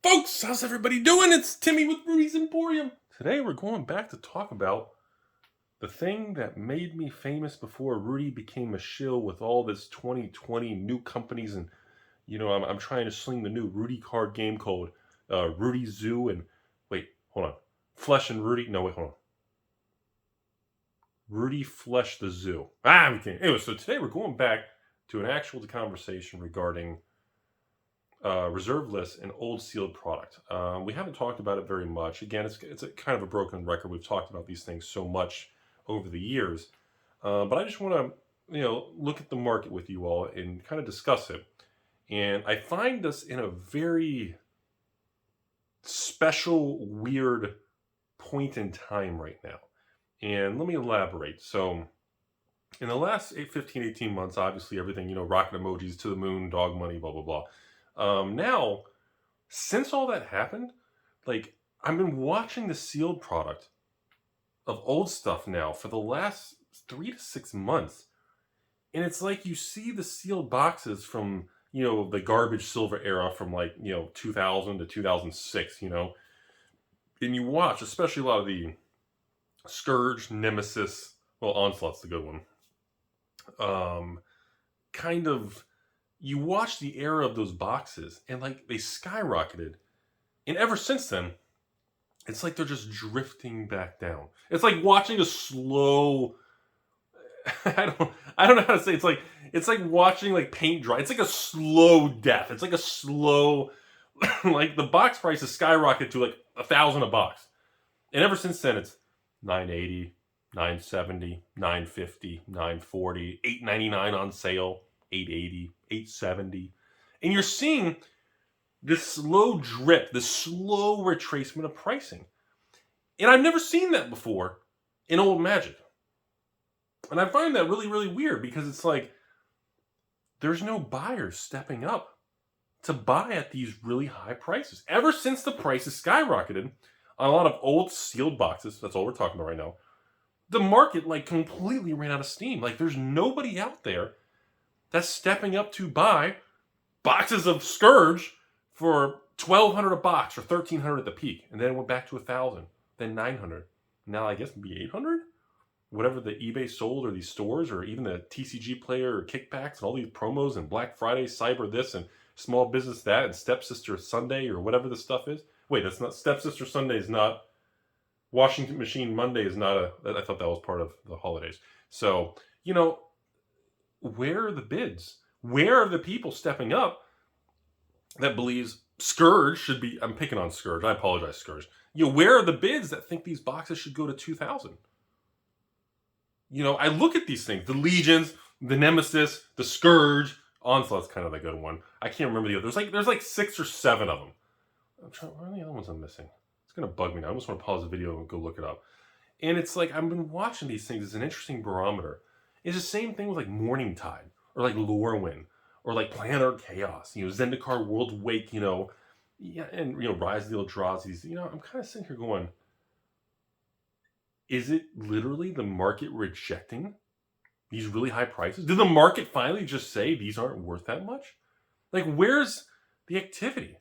Folks, how's everybody doing? It's Timmy with Rudy's Emporium. Today we're going back to talk about the thing that made me famous before Rudy became a shill with all this 2020 new companies. And, I'm trying to sling the new Rudy card game called Rudy Zoo and, Flesh and Rudy. No, wait, hold on. Rudy Flesh the Zoo. I'm kidding. Anyway, so today we're going back to an actual conversation regarding reserve list and old sealed product. We haven't talked about it very much. Again, it's a kind of a broken record. We've talked about these things so much over the years, but I just want to look at the market with you all and kind of discuss it. And I find us in a very special, weird point in time right now. And let me elaborate. So in the last 18 months, obviously everything, rocket emojis to the moon, dog money, blah, blah, blah. Now, since all that happened, I've been watching the sealed product of old stuff now for the last 3 to 6 months. And it's like you see the sealed boxes from, the garbage silver era from 2000 to 2006, and you watch, especially a lot of the Scourge, Nemesis, Onslaught's the good one. You watch the era of those boxes and they skyrocketed. And ever since then, it's like they're just drifting back down. It's like watching a slow, I don't know how to say it. It's like watching paint dry. It's like a slow death. It's like a slow, the box prices skyrocketed to $1,000 a box. And ever since then, it's $980, $970, $950, $940, $899 on sale, $880, $870. And you're seeing this slow drip, this slow retracement of pricing. And I've never seen that before in old Magic. And I find that really, really weird because it's there's no buyers stepping up to buy at these really high prices. Ever since the prices skyrocketed on a lot of old sealed boxes, that's all we're talking about right now, the market completely ran out of steam. There's nobody out there that's stepping up to buy boxes of Scourge for $1,200 a box or $1,300 at the peak. And then it went back to $1,000, then $900. Now I guess maybe $800? Whatever the eBay sold or these stores or even the TCG player or kickbacks and all these promos and Black Friday, Cyber this and Small Business that and Stepsister Sunday or whatever the stuff is. Wait, that's not, Stepsister Sunday is not, Washington Machine Monday is not I thought that was part of the holidays. So, where are the bids? Where are the people stepping up that believes Scourge should be, I'm picking on Scourge, I apologize, Scourge. Where are the bids that think these boxes should go to 2,000? I look at these things, the Legions, the Nemesis, the Scourge, Onslaught's kind of a good one. I can't remember the others. There's 6 or 7 of them. What are the other ones I'm missing? It's going to bug me now. I just want to pause the video and go look it up. And it's I've been watching these things as an interesting barometer. It's the same thing with Morning Tide or Lorwyn or Planar Chaos, Zendikar World Wake, and Rise of the Eldrazi's. I'm kind of sitting here going, is it literally the market rejecting these really high prices? Did the market finally just say these aren't worth that much? Where's the activity?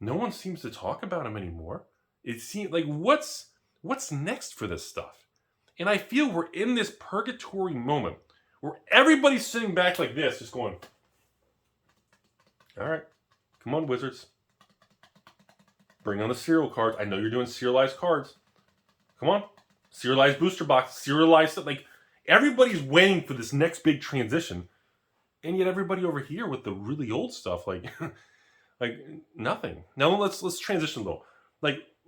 No one seems to talk about them anymore. It seems what's next for this stuff? And I feel we're in this purgatory moment where everybody's sitting back like this, just going, all right, come on, Wizards. Bring on the serial cards. I know you're doing serialized cards. Come on. Serialized booster box, serialized stuff. Everybody's waiting for this next big transition. And yet everybody over here with the really old stuff, nothing. Now let's transition a little.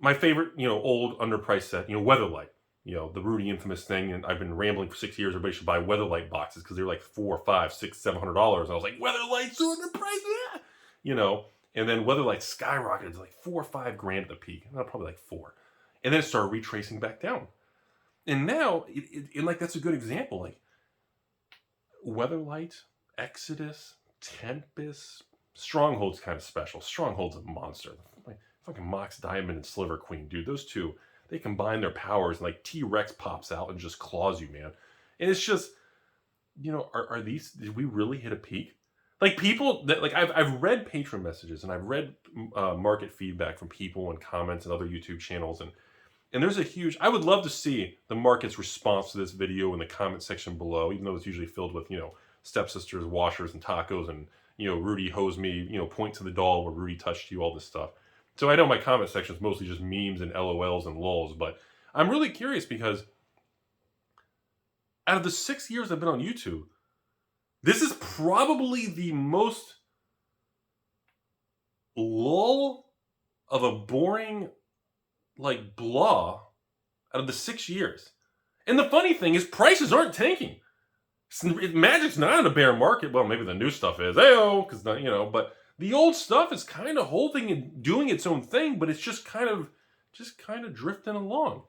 My favorite, old underpriced set, Weatherlight. The Rudy infamous thing, and I've been rambling for 6 years. Everybody should buy Weatherlight boxes because they're $400, $500, $600, $700. And I was like, Weatherlight's so underpriced, And then Weatherlight skyrocketed to $4 or $5 grand at the peak, not probably $4, and then it started retracing back down. And now, that's a good example. Weatherlight, Exodus, Tempest, Stronghold's kind of special. Stronghold's a monster. Fucking Mox Diamond and Sliver Queen, dude. Those two, they combine their powers and T-Rex pops out and just claws you, man. And it's just, are these, did we really hit a peak? Like people that like I've read Patron messages and I've read market feedback from people and comments and other YouTube channels, and there's a huge. I would love to see the market's response to this video in the comment section below, even though it's usually filled with stepsisters, washers, and tacos, and Rudy hosed me, point to the doll where Rudy touched you, all this stuff. So I know my comment section is mostly just memes and LOLs and lols, but I'm really curious because out of the 6 years I've been on YouTube, this is probably the most lull of a boring, like, blah out of the 6 years. And the funny thing is, prices aren't tanking. Magic's not in a bear market. Well, maybe the new stuff is. Ayo, because but the old stuff is kind of holding and doing its own thing, but it's just kind of drifting along.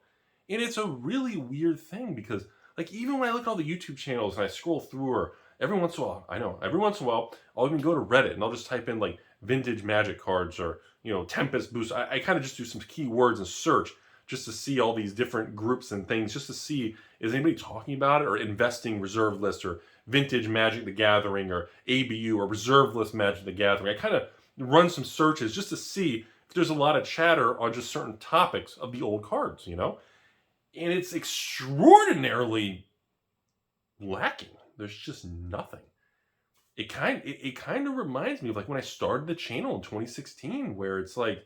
And it's a really weird thing because, like, even when I look at all the YouTube channels and I scroll through, or every once in a while, I'll even go to Reddit and I'll just type in like vintage Magic cards or Tempest boost. I kind of just do some keywords and search just to see all these different groups and things, just to see is anybody talking about it, or investing reserve list, or vintage Magic the Gathering, or ABU, or reserve list Magic the Gathering. I kind of run some searches just to see if there's a lot of chatter on just certain topics of the old cards, and it's extraordinarily lacking. There's just nothing. It kind of reminds me of like when I started the channel in 2016, where it's like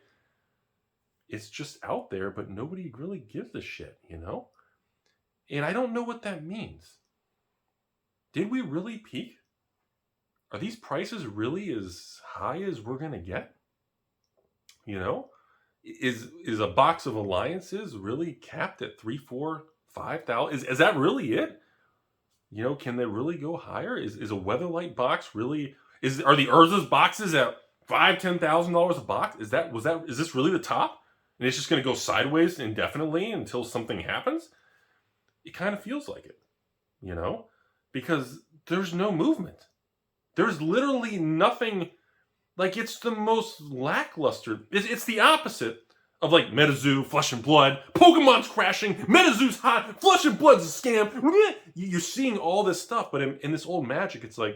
it's just out there, but nobody really gives a shit, And I don't know what that means. Did we really peak? Are these prices really as high as we're gonna get? Is a box of alliances really capped at 3, 4, 5,000? Is that really it? Can they really go higher? Is a Weatherlight box really? Are the Urza's boxes at $5,000, $10,000 a box? Is this really the top? And it's just going to go sideways indefinitely until something happens? It kind of feels like it, because there's no movement. There's literally nothing. Like, it's the most lackluster. It's the opposite of like Metazoo, Flesh and Blood, Pokemon's crashing, Metazoo's hot, Flesh and Blood's a scam. You're seeing all this stuff, but in this old Magic, it's like,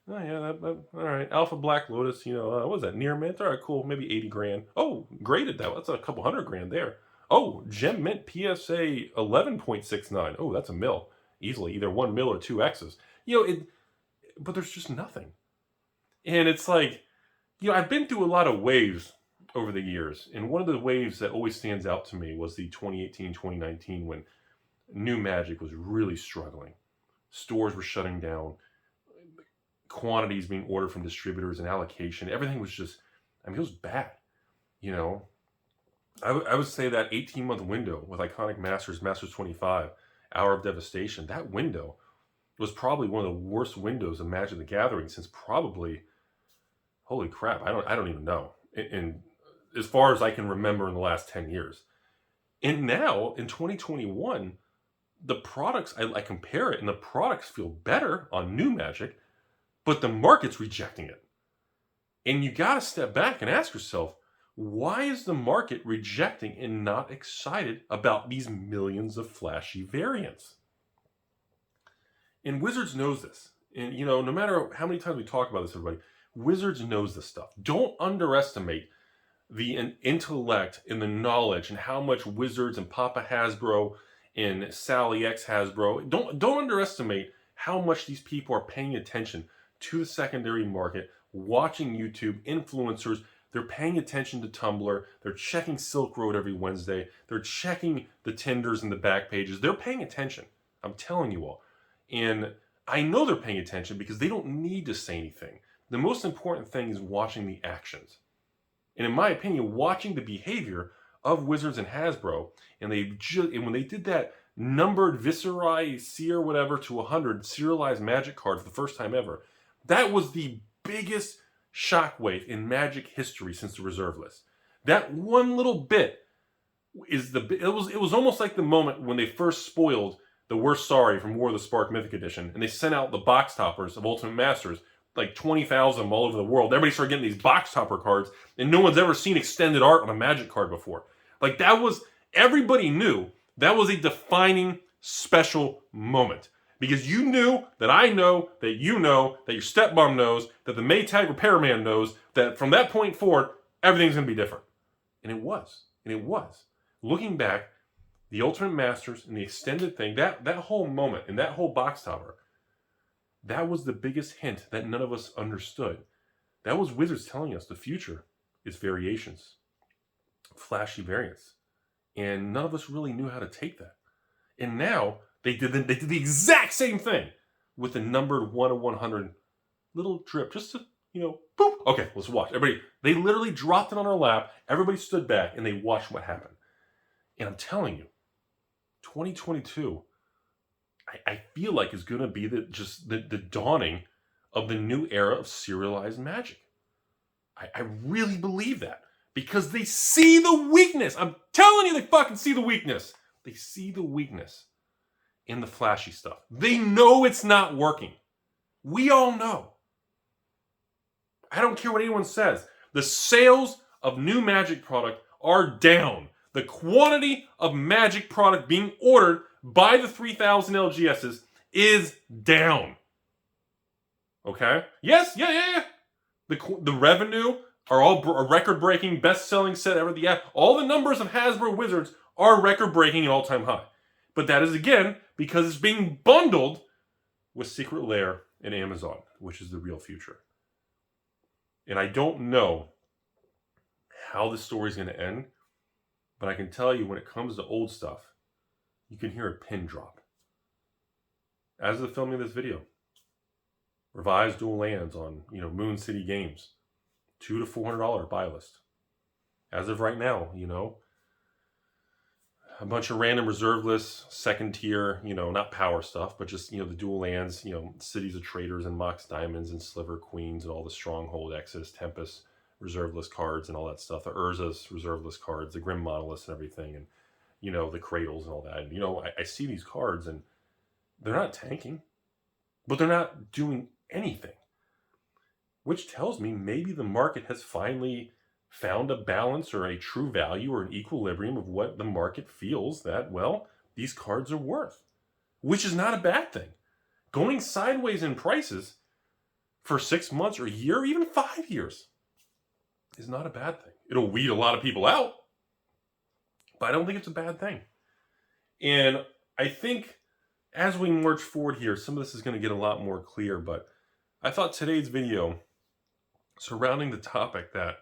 oh yeah, all right, Alpha Black Lotus, what was that, near mint? All right, cool, maybe 80 grand. Oh, graded that, that's a couple $100 grand there. Oh, Gem Mint PSA 11.69. Oh, that's a mil, easily, either 1 mil or 2 X's. But there's just nothing. And it's like, I've been through a lot of waves over the years, and one of the waves that always stands out to me was the 2018-2019, when new Magic was really struggling. Stores were shutting down, quantities being ordered from distributors, and allocation. Everything was just, it was bad. I would say that 18-month window with Iconic Masters 25, Hour of Devastation, that window was probably one of the worst windows of Magic the Gathering since probably, holy crap, I don't even know. And as far as I can remember in the last 10 years. And now, in 2021, the products, I compare it, and the products feel better on new Magic, but the market's rejecting it. And you got to step back and ask yourself, why is the market rejecting and not excited about these millions of flashy variants? And Wizards knows this. And, no matter how many times we talk about this, everybody, Wizards knows this stuff. Don't underestimate the intellect and the knowledge and how much Wizards and Papa Hasbro and Sally X Hasbro, don't underestimate how much these people are paying attention to the secondary market, watching YouTube, influencers. They're paying attention to Tumblr. They're checking Silk Road every Wednesday. They're checking the Tinders and the back pages. They're paying attention. I'm telling you all. And I know they're paying attention because they don't need to say anything. The most important thing is watching the actions. And in my opinion, watching the behavior of Wizards and Hasbro, and when they did that numbered Viserai Seer whatever to 100 serialized Magic cards for the first time ever, that was the biggest shockwave in Magic history since the reserve list. That one little bit it was almost like the moment when they first spoiled the Worst Sorry from War of the Spark Mythic Edition, and they sent out the box toppers of Ultimate Masters, like 20,000 of them all over the world. Everybody started getting these box topper cards, and no one's ever seen extended art on a Magic card before. Like, everybody knew that was a defining special moment. Because you knew that I know, that you know, that your stepmom knows, that the Maytag repairman knows, that from that point forward, everything's going to be different. And it was. And it was. Looking back, the Ultimate Masters and the extended thing, that whole moment and that whole box topper, that was the biggest hint that none of us understood. That was Wizards telling us the future is variations, flashy variants. And none of us really knew how to take that. And now they did the exact same thing with the numbered 1 of 100 little drip, just to, boop. Okay, let's watch. Everybody, they literally dropped it on our lap. Everybody stood back and they watched what happened. And I'm telling you, 2022, I feel like is going to be the dawning of the new era of serialized Magic. I really believe that because they see the weakness. I'm telling you, they fucking see the weakness. They see the weakness in the flashy stuff. They know it's not working. We all know. I don't care what anyone says. The sales of new Magic product are down. The quantity of Magic product being ordered by the 3,000 LGSs is down. Okay? Yes, yeah. The revenue are all a record-breaking, best-selling set ever. Yeah, all the numbers of Hasbro Wizards are record-breaking and all-time high. But that is, again, because it's being bundled with Secret Lair and Amazon, which is the real future. And I don't know how the story's going to end, but I can tell you when it comes to old stuff, you can hear a pin drop. As of the filming of this video, revised dual lands on, Moon City Games, $200 to $400 buy list. As of right now, a bunch of random reserve lists, second tier, not power stuff, but just, the dual lands, Cities of Traders and Mox Diamonds and Sliver Queens and all the Stronghold, Exodus, Tempest, reserve list cards and all that stuff. The Urza's reserve list cards, the Grim Monoliths and everything, and, the Cradles and all that. And, I see these cards and they're not tanking, but they're not doing anything. Which tells me maybe the market has finally found a balance or a true value or an equilibrium of what the market feels that, these cards are worth. Which is not a bad thing. Going sideways in prices for 6 months or a year or even 5 years is not a bad thing. It'll weed a lot of people out, but I don't think it's a bad thing. And I think as we march forward here, some of this is going to get a lot more clear, but I thought today's video surrounding the topic that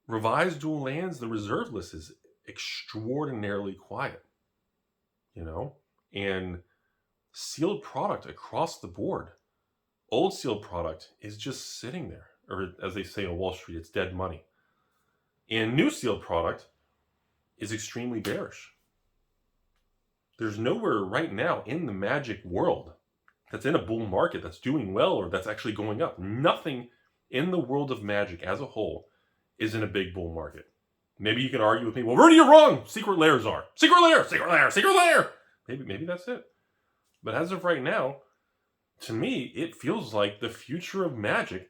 revised dual lands, the reserve list is extraordinarily quiet, and sealed product across the board. Old sealed product is just sitting there, or as they say on Wall Street, it's dead money. And new sealed product is extremely bearish. There's nowhere right now in the Magic world that's in a bull market that's doing well or that's actually going up. Nothing in the world of Magic as a whole is in a big bull market. Maybe you can argue with me, well, Rudy, you're wrong. Secret Lairs are. Secret Lair, Secret Lair, Secret Lair. Maybe that's it. But as of right now, to me, it feels like the future of Magic,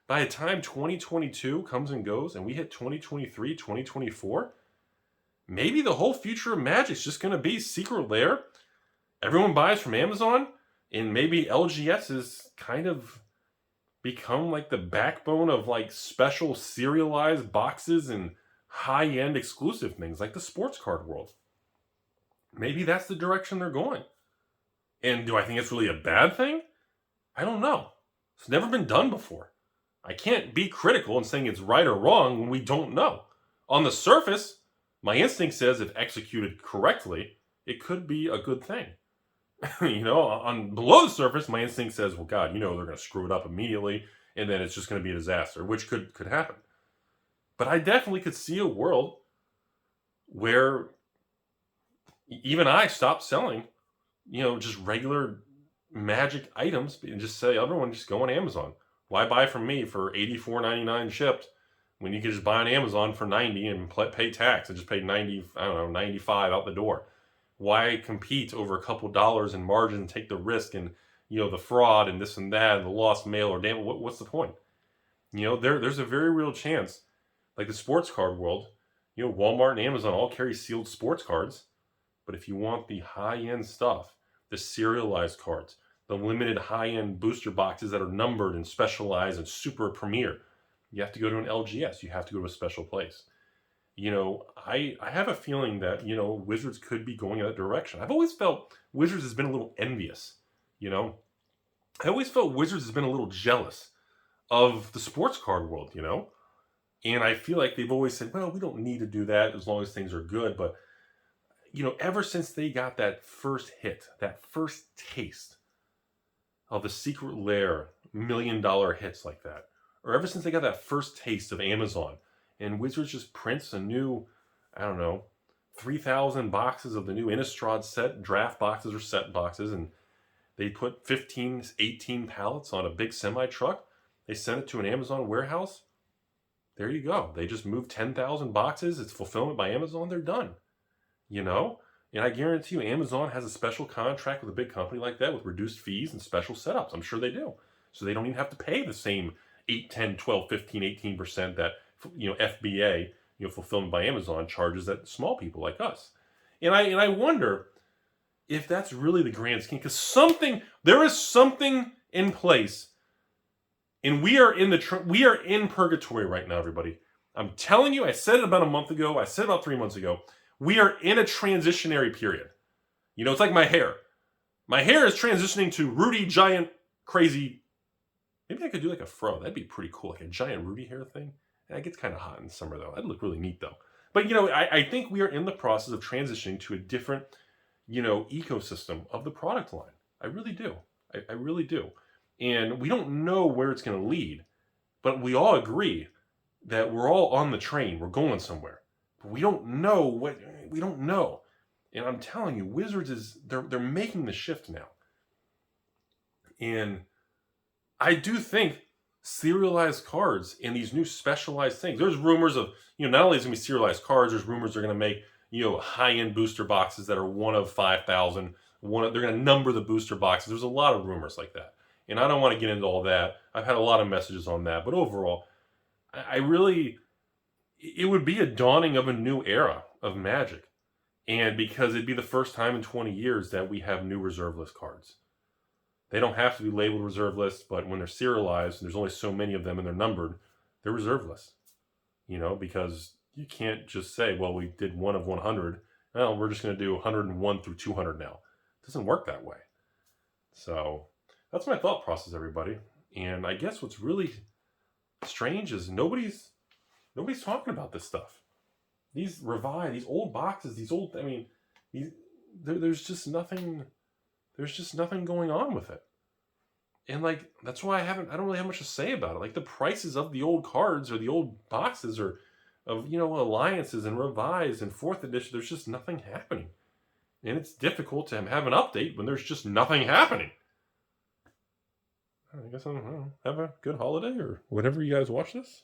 by the time 2022 comes and goes and we hit 2023, 2024, maybe the whole future of Magic is just going to be Secret Lair. Everyone buys from Amazon, and maybe LGS is kind of become like the backbone of like special serialized boxes and high-end exclusive things like the sports card world. Maybe that's the direction they're going. And do I think it's really a bad thing? I don't know. It's never been done before. I can't be critical and saying it's right or wrong when we don't know. On the surface, my instinct says if executed correctly, it could be a good thing. On below the surface, my instinct says, well, God, they're going to screw it up immediately, and then it's just going to be a disaster, which could happen. But I definitely could see a world where even I stop selling, just regular Magic items and just say, everyone just go on Amazon. Why buy from me for $84.99 shipped when you can just buy on Amazon for $90 and pay tax and just pay $95 out the door? Why compete over a couple dollars in margin and take the risk and, the fraud and this and that and the lost mail or damn, what's the point? There's a very real chance, like the sports card world, Walmart and Amazon all carry sealed sports cards. But if you want the high-end stuff the serialized cards, the limited high-end booster boxes that are numbered and specialized and super premier. You have to go to an LGS. You have to go to a special place. You know, I have a feeling that, you know, Wizards could be going in that direction. I've always felt Wizards has been a little envious, you know. I always felt Wizards has been a little jealous of the sports card world, you know. And I feel like they've always said, well, we don't need to do that as long as things are good. But, you know, ever since they got that first hit, that first taste of the secret lair, $1 million hits like that, or ever since they got that first taste of Amazon, and Wizards just prints a new, I don't know, 3,000 boxes of the new Innistrad set, draft boxes or set boxes, and they put 15, 18 pallets on a big semi-truck. They send it to an Amazon warehouse. There you go. They just moved 10,000 boxes. It's fulfillment by Amazon. They're done. You know? And I guarantee you Amazon has a special contract with a big company like that with reduced fees and special setups. I'm sure they do. So they don't even have to pay the same 8, 10, 12, 15, 18% that, you know, FBA, you know, fulfillment by Amazon charges that small people like us. And I wonder if that's really the grand scheme, because there is something in place. And we are in purgatory right now, everybody. I'm telling you, I said it about a month ago. I said it about 3 months ago. We are in a transitionary period. You know, it's like my hair. My hair is transitioning to Rudy, giant, crazy. Maybe I could do like a fro. That'd be pretty cool, like a giant Rudy hair thing. And it gets kind of hot in summer, though. That'd look really neat, though. But, you know, I think we are in the process of transitioning to a different, you know, ecosystem of the product line. I really do. I really do. And we don't know where it's going to lead, but we all agree that we're all on the train. We're going somewhere. But we don't know what, we don't know. And I'm telling you, Wizards they're making the shift now. And I do think serialized cards and these new specialized things, there's rumors of, you know, not only is it going to be serialized cards, there's rumors they're going to make, you know, high-end booster boxes that are 1 of 5,000. They're going to number the booster boxes. There's a lot of rumors like that. And I don't want to get into all that. I've had a lot of messages on that. But overall, it would be a dawning of a new era of Magic. And because it'd be the first time in 20 years that we have new reserve list cards. They don't have to be labeled reserve lists, but when they're serialized, and there's only so many of them and they're numbered, they're reserve lists. You know, because you can't just say, well, we did 1 of 100. Well, we're just going to do 101 through 200 now. It doesn't work that way. So that's my thought process, everybody. And I guess what's really strange is nobody's talking about this stuff. These old boxes, there's just nothing going on with it. And like, that's why I don't really have much to say about it. Like the prices of the old cards or the old boxes or of, you know, alliances and revised and 4th edition, there's just nothing happening. And it's difficult to have an update when there's just nothing happening. I guess I don't know. Have a good holiday or whenever you guys watch this.